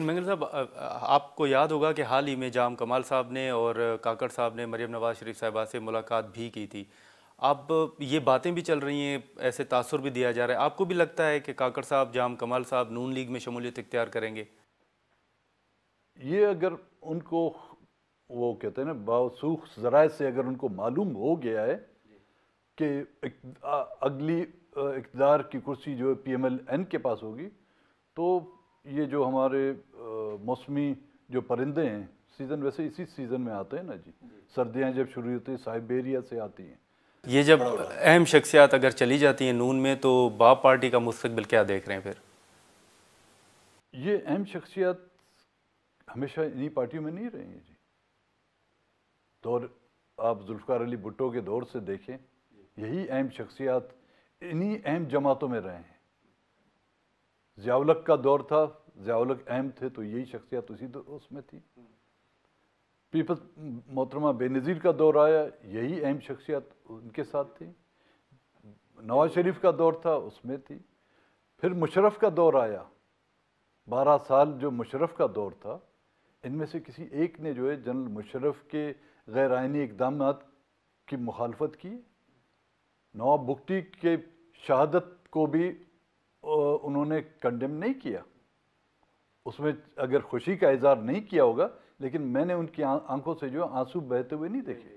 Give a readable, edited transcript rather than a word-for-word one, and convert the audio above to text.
منگل صاحب، آپ کو یاد ہوگا کہ حال ہی میں جام کمال صاحب نے اور کاکڑ صاحب نے مریم نواز شریف صاحبہ سے ملاقات بھی کی تھی۔ اب یہ باتیں بھی چل رہی ہیں، ایسے تاثر بھی دیا جا رہا ہے، آپ کو بھی لگتا ہے کہ کاکڑ صاحب، جام کمال صاحب نون لیگ میں شمولیت اختیار کریں گے؟ یہ اگر ان کو وہ کہتے ہیں نا باوثوق ذرائع سے اگر ان کو معلوم ہو گیا ہے کہ اگلی اقتدار کی کرسی جو پی ایم ایل این کے پاس ہوگی، تو یہ جو ہمارے موسمی جو پرندے ہیں، سیزن ویسے اسی سیزن میں آتے ہیں نا جی، سردیاں جب شروع ہوتی ہیں سائبیریا سے آتی ہیں۔ یہ جب اہم شخصیات اگر چلی جاتی ہیں نون میں تو باب پارٹی کا مستقبل کیا دیکھ رہے ہیں پھر؟ یہ اہم شخصیات ہمیشہ انہی پارٹیوں میں نہیں رہیں گے جی۔ دور آپ ذوالفقار علی بھٹو کے دور سے دیکھیں، یہی اہم شخصیات انہی اہم جماعتوں میں رہے ہیں۔ ضیاء الحق کا دور تھا، ضیاء الحق اہم تھے تو یہی شخصیات اس میں تھی۔ پیپلز محترمہ بے نظیر کا دور آیا، یہی اہم شخصیات ان کے ساتھ تھی۔ نواز شریف کا دور تھا، اس میں تھی۔ پھر مشرف کا دور آیا، 12 سال جو مشرف کا دور تھا، ان میں سے کسی ایک نے جو ہے جنرل مشرف کے غیر آئینی اقدامات کی مخالفت کی۔ نواب بگٹی کے شہادت کو بھی انہوں نے کنڈیم نہیں کیا، اس میں اگر خوشی کا اظہار نہیں کیا ہوگا، لیکن میں نے ان کی آنکھوں سے جو آنسو بہتے ہوئے نہیں دیکھے۔